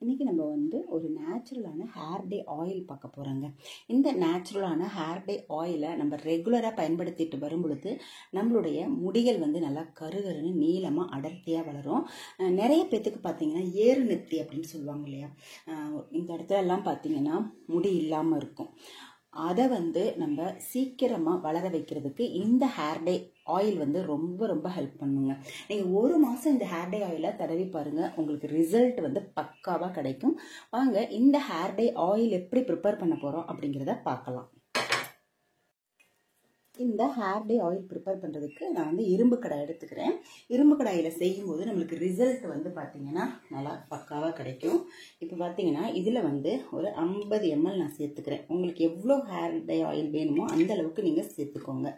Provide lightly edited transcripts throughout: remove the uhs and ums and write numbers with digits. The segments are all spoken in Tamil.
இன்றைக்கி நம்ம வந்து ஒரு நேச்சுரலான ஹேர் டே ஆயில் பார்க்க போகிறோங்க. இந்த நேச்சுரலான ஹேர் டே ஆயிலை நம்ம ரெகுலராக பயன்படுத்திட்டு வரும் பொழுது நம்மளுடைய முடிகள் வந்து நல்லா கருகருன்னு நீளமாக அடர்த்தியாக வளரும். நிறைய பேத்துக்கு பார்த்தீங்கன்னா ஏறு நெத்தி அப்படின்னு சொல்லுவாங்க இல்லையா, இந்த இடத்துல எல்லாம் பார்த்தீங்கன்னா முடி இல்லாமல் இருக்கும். அதை வந்து நம்ம சீக்கிரமாக வளர வைக்கிறதுக்கு இந்த ஹேர் டே ஆயில் வந்து ரொம்ப ரொம்ப ஹெல்ப் பண்ணுங்க. நீங்கள் ஒரு மாதம் இந்த ஹேர் டே ஆயிலை தடவி பாருங்கள், உங்களுக்கு ரிசல்ட் வந்து பக்காவாக கிடைக்கும். வாங்க இந்த ஹேர் டே ஆயில் எப்படி ப்ரிப்பேர் பண்ண போகிறோம் அப்படிங்கிறத பார்க்கலாம். இந்த ஹேர் டே ஆயில் ப்ரிப்பேர் பண்ணுறதுக்கு நான் வந்து இரும்பு கடாய் எடுத்துக்கிறேன். இரும்பு கடாயில் செய்யும்போது நம்மளுக்கு ரிசல்ட் வந்து பார்த்திங்கன்னா நல்லா பக்காவாக கிடைக்கும். இப்போ பார்த்தீங்கன்னா இதில் வந்து ஒரு 50 ml நான் சேர்த்துக்கிறேன். உங்களுக்கு எவ்வளோ ஹேர் டே ஆயில் வேணுமோ அந்த அளவுக்கு நீங்கள் சேர்த்துக்கோங்க.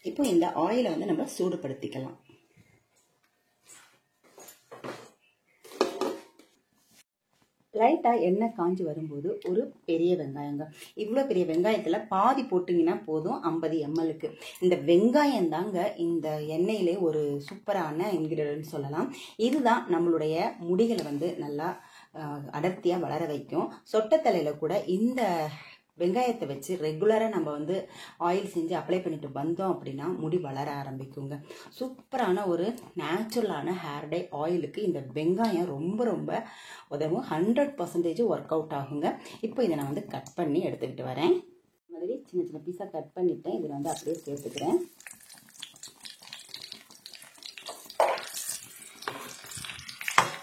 இப்போ இந்த ஆயிலை வந்து நம்ம சூடுபடுத்திக்கலாம். லைட்டாக எண்ணெய் காஞ்சி வரும்போது ஒரு பெரிய வெங்காயங்க, இவ்வளோ பெரிய வெங்காயத்தில் பாதி போட்டிங்கன்னா போதும் 50 mlக்கு. இந்த வெங்காயம் தாங்க இந்த எண்ணெயிலே ஒரு சூப்பரான இன்கிரிடியன்ட் சொல்லலாம். இதுதான் நம்மளுடைய முடிகளை வந்து நல்லா அடர்த்தியாக வளர வைக்கும். சொட்டத்தலையில் கூட இந்த வெங்காயத்தை வச்சு ரெகுலராக நம்ம வந்து ஆயில் செஞ்சு அப்ளை பண்ணிட்டு வந்தோம் அப்படின்னா முடி வளர ஆரம்பிக்குங்க. சூப்பரான ஒரு நேச்சுரலான ஹேர் டே ஆயிலுக்கு இந்த வெங்காயம் ரொம்ப ரொம்ப உதவும். 100% ஒர்க் அவுட் ஆகுங்க. இப்போ இதை நான் வந்து கட் பண்ணி எடுத்துக்கிட்டு வரேன். இந்த மாதிரி சின்ன சின்ன பீஸாக கட் பண்ணிவிட்டேன். இதில் வந்து அப்படியே சேர்த்துக்கிறேன்.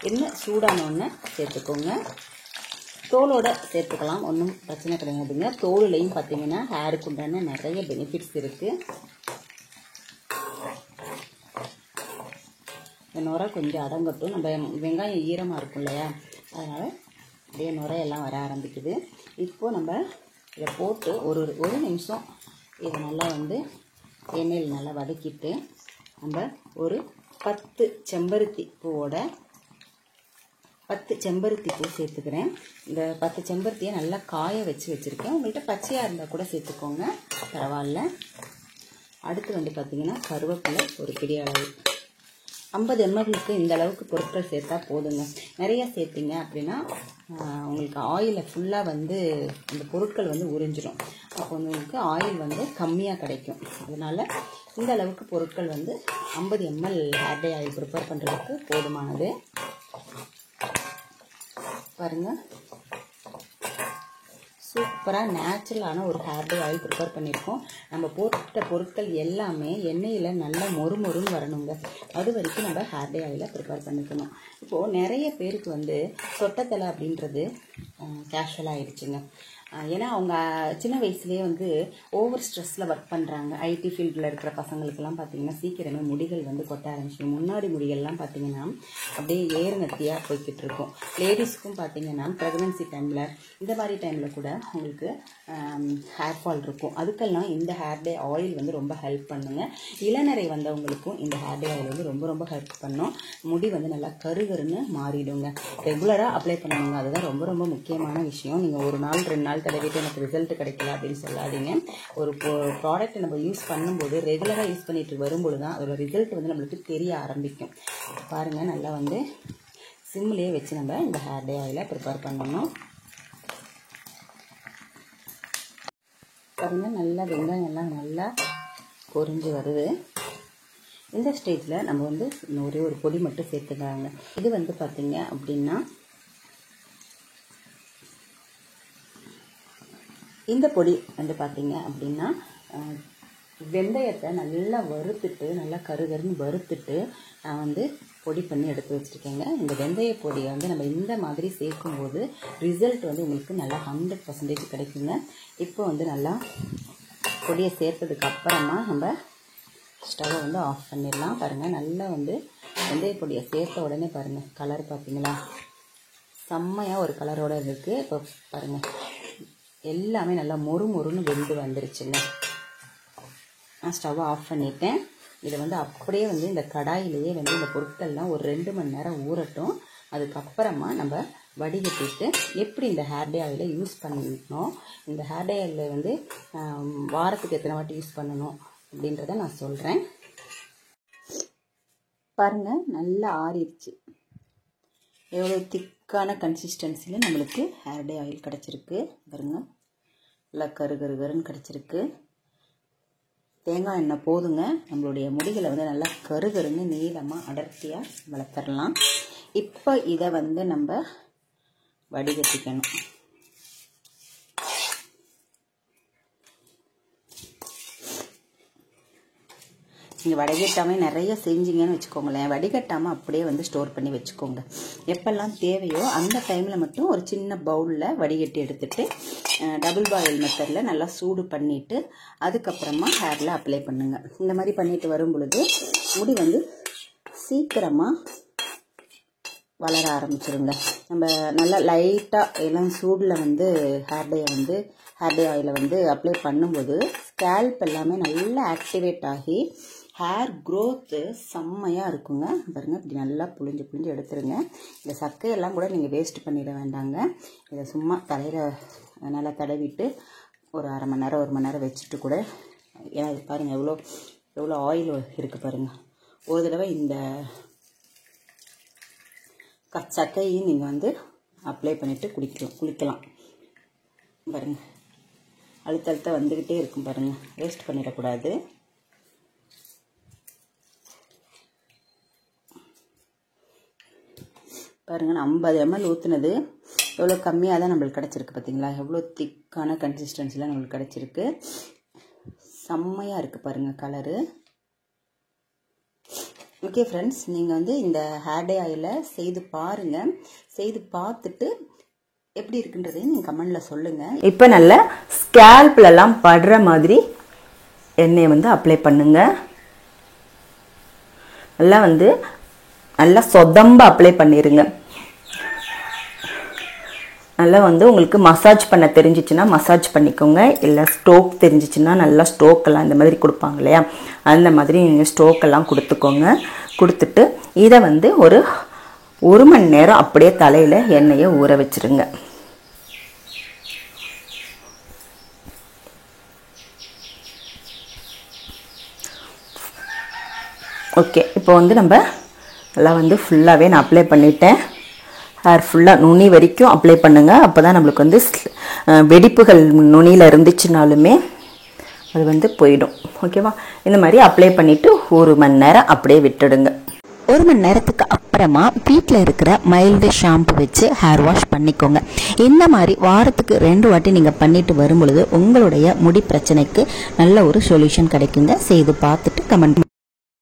எண்ணெய் சூடானோன்னு சேர்த்துக்கோங்க. தோலோட சேர்த்துக்கலாம், ஒன்றும் பிரச்சனை கிடையாதுங்க. தோலுலையும் பார்த்தீங்கன்னா ஹேருக்கு உண்டான நிறைய பெனிஃபிட்ஸ் இருக்குது. இந்த நுரை கொஞ்சம் அடங்கட்டும். நம்ம வெங்காயம் ஈரமாக இருக்கும் இல்லையா, அதனால் அப்படியே நுரையெல்லாம் வர ஆரம்பிக்குது. இப்போது நம்ம இதை போட்டு ஒரு நிமிஷம் இதை நல்லா வந்து எண்ணெயில் நல்லா வதக்கிட்டு நம்ம ஒரு 10 செம்பருத்தி பூவோட 10 செம்பருத்தி பூ சேர்த்துக்கிறேன். இந்த 10 செம்பருத்தியை நல்லா காய வச்சுருக்கேன். உங்கள்கிட்ட பச்சையாக இருந்தால் கூட சேர்த்துக்கோங்க, பரவாயில்ல. அடுத்து வந்து பார்த்திங்கன்னா கருவேப்பிலை ஒரு பெரிய அளவு. 50 mlக்கு இந்த அளவுக்கு பொருட்கள் சேர்த்தா போதுங்க. நிறைய சேர்த்திங்க அப்படின்னா உங்களுக்கு ஆயிலை ஃபுல்லாக வந்து இந்த பொருட்கள் வந்து உறிஞ்சிடும். அப்போ உங்களுக்கு ஆயில் வந்து கம்மியாக கிடைக்கும். அதனால் இந்த அளவுக்கு பொருட்கள் வந்து 50 ml ஹேர் டே ஆயில் ப்ரிப்பேர் பண்ணுறதுக்கு போதுமானது. பாருங்கள், சூப்பராக நேச்சுரலான ஒரு ஹேர் டே ஆயில் ப்ரிப்பேர் பண்ணியிருக்கோம். நம்ம போட்ட பொருட்கள் எல்லாமே எண்ணெயில் நல்லா மொறுமொறுன்னு வரணுங்க. அது வரைக்கும் நம்ம ஹேர் டே ஆயிலை ப்ரிப்பேர் பண்ணிக்கணும். இப்போது நிறைய பேருக்கு வந்து சொட்டத்தலை அப்படின்றது கேஷுவலாக ஆகிடுச்சுங்க. ஏன்னா அவங்க சின்ன வயசுலேயே வந்து ஓவர் ஸ்ட்ரெஸ்ஸில் ஒர்க் பண்ணுறாங்க. ஐடி ஃபீல்டில் இருக்கிற பசங்களுக்கெல்லாம் பார்த்திங்கன்னா சீக்கிரமே முடிகள் வந்து கொட்ட ஆரம்பிச்சிடும். முன்னாடி முடிகள்லாம் பார்த்திங்கன்னா அப்படியே ஏறு நத்தியாக போய்கிட்டு இருக்கும். லேடிஸ்க்கும் பார்த்திங்கன்னா ப்ரெக்னன்சி டைமில் இந்த மாதிரி டைமில் கூட உங்களுக்கு ஹேர் ஃபால் இருக்கும். அதுக்கெல்லாம் இந்த ஹேர் டே ஆயில் வந்து ரொம்ப ஹெல்ப் பண்ணுங்க. இளநரை வந்தவங்களுக்கும் இந்த ஹேர் டே ஆயில் வந்து ரொம்ப ரொம்ப ஹெல்ப் பண்ணும். முடி வந்து நல்லா கருகருன்னு மாறிடுங்க. ரெகுலராக அப்ளை பண்ணணுங்க, அதுதான் ரொம்ப ரொம்ப முக்கியமான விஷயம். நீங்கள் ஒரு நாள் 2 நாள் தடவிட்டு எனக்கு ரிசல்ட் கிடைக்கல அப்படின்னு சொல்லாதீங்க. ஒரு ப்ராடக்ட்டை நம்ம யூஸ் பண்ணும்போது ரெகுலராக யூஸ் பண்ணிட்டு வரும்போது தான் அதோட ரிசல்ட் வந்து நம்மளுக்கு தெரிய ஆரம்பிக்கும். பாருங்கள், நல்லா வந்து சிம்லேயே வச்சு நம்ம இந்த ஹேர் டே ஆயிலை ப்ரிப்பேர் பண்ணணும். பாருங்கள், நல்லா வெங்காயம் எல்லாம் நல்லா பொரிஞ்சு வருது. இந்த ஸ்டேஜில் நம்ம வந்து ஒரே ஒரு பொடி மட்டும் சேர்த்துக்கிறாங்க. இது வந்து பார்த்திங்க அப்படின்னா இந்த பொடி வந்து பார்த்திங்க அப்படின்னா வெந்தயத்தை நல்லா வறுத்துட்டு நல்லா கருகருன்னு வறுத்துட்டு நான் வந்து பொடி பண்ணி எடுத்து வச்சுருக்கேங்க. இந்த வெந்தய பொடியை வந்து நம்ம இந்த மாதிரி சேர்க்கும்போது ரிசல்ட் வந்து உங்களுக்கு நல்லா 100% கிடைக்குங்க. இப்போ வந்து நல்லா பொடியை சேர்த்ததுக்கு அப்புறமா நம்ம ஸ்டவ்வை வந்து ஆஃப் பண்ணிடலாம். பாருங்கள், நல்லா வந்து வெந்தய பொடியை சேர்த்த உடனே பாருங்கள் கலர் பார்த்தீங்களா, செம்மையாக ஒரு கலரோடு இருக்குது. இப்போ பாருங்கள் எல்லாமே நல்லா மொறுமொறுன்னு வெந்து வந்துருச்சுங்க. நான் ஸ்டவ்வை ஆஃப் பண்ணிட்டேன். இதை வந்து அப்படியே வந்து இந்த கடாயிலேயே வந்து இந்த பொருட்கள்லாம் ஒரு 2 மணி நேரம் ஊறட்டும். அதுக்கப்புறமா நம்ம வடிகட்டிட்டு எப்படி இந்த ஹேர் டே ஆயிலை யூஸ் பண்ணணும், இந்த ஹேர் டே ஆயிலை வந்து வாரத்துக்கு எத்தனை வாட்டி யூஸ் பண்ணணும் அப்படின்றத நான் சொல்கிறேன். பாருங்கள், நல்லா ஆறிடுச்சு. எவ்வளோ திக் திக்கான கன்சிஸ்டன்சியில் நம்மளுக்கு ஹேர் டே ஆயில் கிடச்சிருக்கு பாருங்க. நல்லா கருன்னு கிடச்சிருக்கு. தேங்காய் எண்ணெய் போதுங்க. நம்மளுடைய முடிகளை வந்து நல்லா கருன்னு நீளமாக அடர்த்தியாக வளர்த்துடலாம். இப்போ இதை வந்து நம்ம வடிகட்டிக்கணும். நீங்கள் வடிகட்டாமல் நிறைய செஞ்சீங்கன்னு வச்சுக்கோங்களேன், வடிகட்டாமல் அப்படியே வந்து ஸ்டோர் பண்ணி வச்சுக்கோங்க. எப்பெல்லாம் தேவையோ அந்த டைமில் மட்டும் ஒரு சின்ன பவுலில் வடிகட்டி எடுத்துகிட்டு டபுள் பாயில் மெத்தடில் நல்லா சூடு பண்ணிவிட்டு அதுக்கப்புறமா ஹேரில் அப்ளை பண்ணுங்கள். இந்த மாதிரி பண்ணிட்டு வரும் பொழுது முடி வந்து சீக்கிரமாக வளர ஆரம்பிச்சிருங்க. நம்ம நல்லா லைட்டாக எல்லாம் சூடில் வந்து ஹேர் டே ஆயிலை வந்து அப்ளை பண்ணும்போது ஸ்கேல்ப் எல்லாமே நல்லா ஆக்டிவேட் ஆகி ஹேர் க்ரோத்து செம்மையாக இருக்குங்க. பாருங்கள், இப்படி நல்லா புழிஞ்சு எடுத்துருங்க. இந்த சக்கையெல்லாம் கூட நீங்கள் வேஸ்ட் பண்ணிட வேண்டாங்க. இதை சும்மா தலையில் நல்லா தடவிட்டு ஒரு அரை மணி நேரம் 1 மணி நேரம் வச்சுட்டு கூட, ஏன்னா இது பாருங்கள் எவ்வளோ ஆயில் இருக்குது பாருங்கள். ஒரு தடவை இந்த சக்கையும் நீங்கள் வந்து அப்ளை பண்ணிவிட்டு குளிக்கலாம். பாருங்கள், அழுத்த வந்துக்கிட்டே இருக்கும் பாருங்கள். வேஸ்ட் பண்ணிடக்கூடாது. பாருங்கள், நான் 50 ml ஊற்றுனது எவ்வளோ கம்மியாக தான் நம்மளுக்கு கிடச்சிருக்கு. பார்த்தீங்களா, எவ்வளோ திக்கான கன்சிஸ்டன்சியில் நம்மளுக்கு கிடச்சிருக்கு. செம்மையாக இருக்குது பாருங்கள் கலரு. ஓகே ஃப்ரெண்ட்ஸ், நீங்கள் வந்து இந்த ஹேர் டே ஆயிலை செய்து பாருங்கள். செய்து பார்த்துட்டு எப்படி இருக்குன்றதையும் நீங்கள் கமெண்டில் சொல்லுங்கள். இப்போ நல்ல ஸ்கேல்ப்லலாம் படுற மாதிரி எண்ணெயை வந்து அப்ளை பண்ணுங்கள். நல்லா சொதம்ப அப்ளை பண்ணிடுங்க. நல்லா வந்து உங்களுக்கு மசாஜ் பண்ண தெரிஞ்சிச்சுன்னா மசாஜ் பண்ணிக்கோங்க. இல்லை ஸ்ட்ரோக் தெரிஞ்சிச்சுன்னா நல்லா ஸ்ட்ரோக்கெல்லாம் இந்த மாதிரி கொடுப்பாங்க இல்லையா, அந்த மாதிரி நீங்கள் ஸ்ட்ரோக்கெல்லாம் கொடுத்துக்கோங்க. கொடுத்துட்டு இதை வந்து ஒரு 1 மணி நேரம் அப்படியே தலையில் எண்ணெயை ஊற வச்சுருங்க. ஓகே, இப்போ வந்து நம்ம நல்லா வந்து ஃபுல்லாகவே நான் அப்ளை பண்ணிட்டேன். ஹேர் ஃபுல்லாக நுனி வரைக்கும் அப்ளை பண்ணுங்கள். அப்போ தான் நம்மளுக்கு வந்து வெடிப்புகள் நுனியில் இருந்துச்சுனாலுமே அது வந்து போயிடும். ஓகேவா, இந்த மாதிரி அப்ளை பண்ணிவிட்டு 1 மணி நேரம் அப்படியே விட்டுடுங்க. 1 மணி நேரத்துக்கு அப்புறமா வீட்டில் இருக்கிற மைல்டு ஷாம்பு வச்சு ஹேர் வாஷ் பண்ணிக்கோங்க. இந்த மாதிரி வாரத்துக்கு 2 வாட்டி நீங்கள் பண்ணிட்டு வரும் பொழுது உங்களுடைய முடி பிரச்சனைக்கு நல்ல ஒரு சொல்யூஷன் கிடைக்குங்க. செய்து பார்த்துட்டு கமெண்ட்